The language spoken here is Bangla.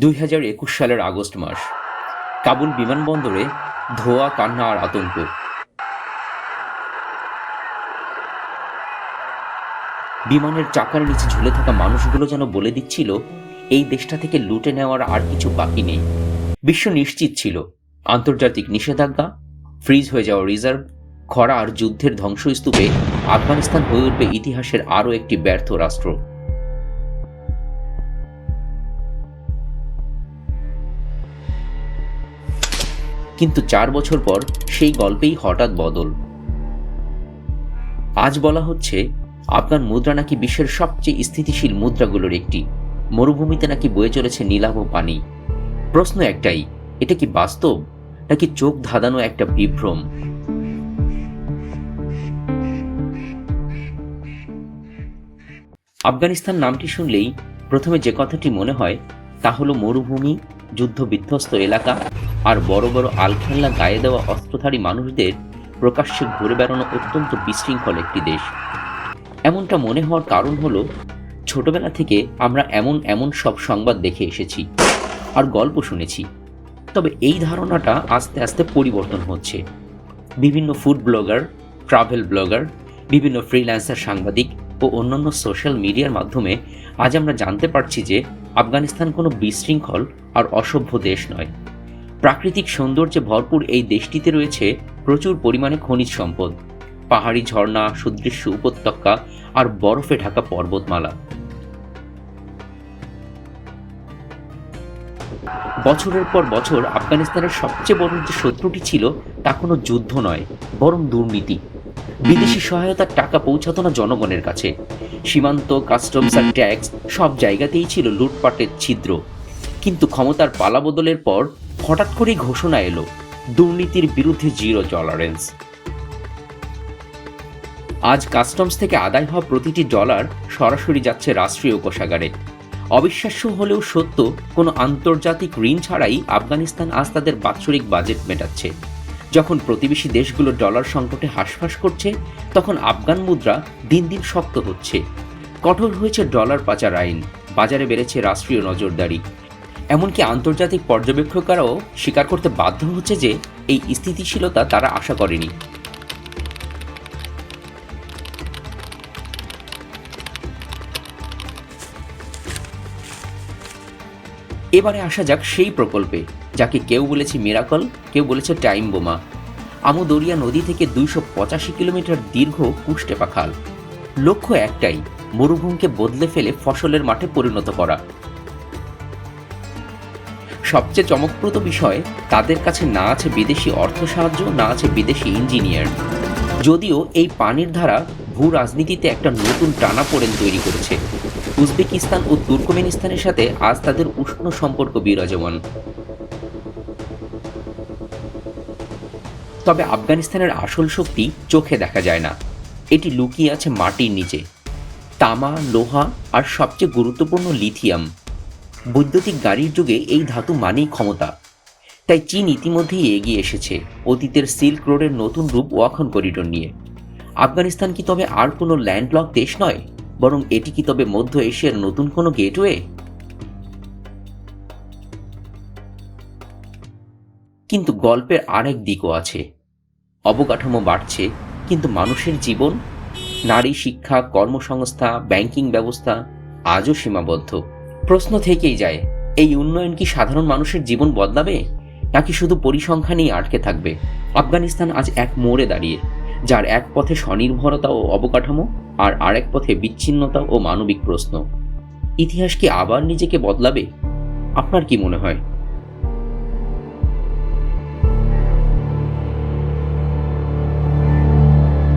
2021 সালের আগস্ট মাস। কাবুল বিমানবন্দরে ধোঁয়া, কান্না আর আতঙ্ক। বিমানের চাকার নিচে ঝুলে থাকা মানুষগুলো যেন বলে দিচ্ছিল, এই দেশটা থেকে লুটে নেওয়ার আর কিছু বাকি নেই। বিশ্ব নিশ্চিত ছিল, আন্তর্জাতিক নিষেধাজ্ঞা, ফ্রিজ হয়ে যাওয়া রিজার্ভ, খরা আর যুদ্ধের ধ্বংসস্তূপে আফগানিস্তান হয়ে উঠবে ইতিহাসের আরও একটি ব্যর্থ রাষ্ট্র। কিন্তু 4 বছর পর সেই গল্পেই হঠাৎ বদল। আজ বলা হচ্ছে, আফগান মুদ্রা নাকি বিশ্বের সবচেয়ে স্থিতিশীল মুদ্রাগুলোর একটি। মরুভূমিতে নাকি বয়ে চলেছে নীলাভ পানি। প্রশ্ন একটাই, এটা কি বাস্তব নাকি চোখ ধাঁধানো একটা বিভ্রম? আফগানিস্তান নামটি শুনলেই প্রথমে যে কথাটি মনে হয় তা হলো মরুভূমি, যুদ্ধবিধ্বস্ত এলাকা আর বড় বড় আলখাল্লা গায়ে দেওয়া অস্ত্রধারী মানুষদের প্রকাশ্যে ঘুরে বেড়ানো অত্যন্ত বিশৃঙ্খল একটি দেশ। এমনটা মনে হওয়ার কারণ হলো, ছোটবেলা থেকে আমরা এমন সব সংবাদ দেখে এসেছি আর গল্প শুনেছি। তবে এই ধারণাটা আস্তে আস্তে পরিবর্তন হচ্ছে। বিভিন্ন ফুড ব্লগার, ট্রাভেল ব্লগার, বিভিন্ন ফ্রিল্যান্সার সাংবাদিক ও অন্যান্য সোশ্যাল মিডিয়ার মাধ্যমে আজ আমরা জানতে পারছি যে আফগানিস্তান কোনো বিশৃঙ্খল আর অসভ্য দেশ নয়। প্রাকৃতিক সৌন্দর্যে ভরপুর এই দেশটিতে রয়েছে প্রচুর পরিমাণে খনিজ সম্পদ, পাহাড়ি ঝর্ণা, সুদৃশ্য উপত্যকা আর বরফে ঢাকা পর্বতমালা। বছরের পর বছর আফগানিস্তানের সবচেয়ে বড় যে শত্রুটি ছিল তা কোনো যুদ্ধ নয়, বরং দুর্নীতি। বিদেশি সহায়তার টাকা পৌঁছাতো না জনগণের কাছে। সীমান্ত, কাস্টমস আর ট্যাক্স সব জায়গাতেই ছিল লুটপাটের ছিদ্র। কিন্তু ক্ষমতার পালাবদলের পর হঠাৎ করেই ঘোষণা এলো, দুর্নীতির বিরুদ্ধে জিরো টলারেন্স। আজ কাস্টমস থেকে আদায় হওয়া প্রতিটি ডলার সরাসরি যাচ্ছে রাষ্ট্রীয় কোষাগারে। অবিশ্বাস্য হলেও সত্য, কোনো আন্তর্জাতিক ঋণ ছাড়াই আফগানিস্তান আজ তাদের বাৎসরিক বাজেট মেটাচ্ছে। যখন প্রতিবেশী দেশগুলো ডলার সংকটে হাঁসফাঁস করছে, তখন আফগান মুদ্রা দিন দিন শক্ত হচ্ছে। কঠোর হয়েছে ডলার পাচার আইন, বাজারে বেড়েছে রাষ্ট্রীয় নজরদারি। এমনকি আন্তর্জাতিক পর্যবেক্ষকরাও স্বীকার করতে বাধ্য হচ্ছে যে এই স্থিতিশীলতা তারা আশা করেনি। এবারে আসা যাক সেই প্রকল্পে, যাকে কেউ বলেছে মিরাকল, কেউ বলেছে টাইম বোমা। আমু দরিয়া নদী থেকে 285 কিলোমিটার দীর্ঘ কুশটেপা খাল। লক্ষ্য একটাই, মরুভূমিকে বদলে ফেলে ফসলের মাঠে পরিণত করা। সবচেয়ে চমকপ্রদ বিষয়, তাদের কাছে না আছে বিদেশি অর্থ সাহায্য, না আছে বিদেশি ইঞ্জিনিয়ার। যদিও এই পানির ধারা ভূ রাজনীতিতে একটা নতুন টানাপোড়েন তৈরি করেছে। উজবেকিস্তান ও তুর্কমেনিস্তানের সাথে আজ তাদের উষ্ণ সম্পর্ক বিরাজমান। তবে আফগানিস্তানের আসল শক্তি চোখে দেখা যায় না, এটি লুকিয়ে আছে মাটির নিচে। তামা, লোহা আর সবচেয়ে গুরুত্বপূর্ণ লিথিয়াম। বৈদ্যুতিক গাড়ির যুগে এই ধাতু মানেই ক্ষমতা। তাই চীন ইতিমধ্যেই এগিয়ে এসেছে অতীতের সিল্ক রোডের নতুন রূপ ওয়াখন করিডোর নিয়ে। আফগানিস্তান কি তবে আর কোনো ল্যান্ডলক দেশ নয়, বরং এটি কি তবে মধ্য এশিয়ার নতুন কোনো গেটওয়ে? কিন্তু গল্পের আরেক দিকও আছে। অবকাঠামো বাড়ছে, কিন্তু মানুষের জীবন, নারী শিক্ষা, কর্মসংস্থা, ব্যাংকিং ব্যবস্থা আজও সীমাবদ্ধ। প্রশ্ন থেকেই যায়, এই উন্নয়ন কি সাধারণ মানুষের জীবন বদলাবে, নাকি শুধু পরিসংখ্যানেই আটকে থাকবে? আফগানিস্তান আজ এক মোড়ে দাঁড়িয়ে, যার এক পথে স্বনির্ভরতা ও অবকাঠামো, আর আরেক পথে বিচ্ছিন্নতা ও মানবিক প্রশ্ন। ইতিহাস কি আবার নিজেকে বদলাবে? আপনার কি মনে হয়?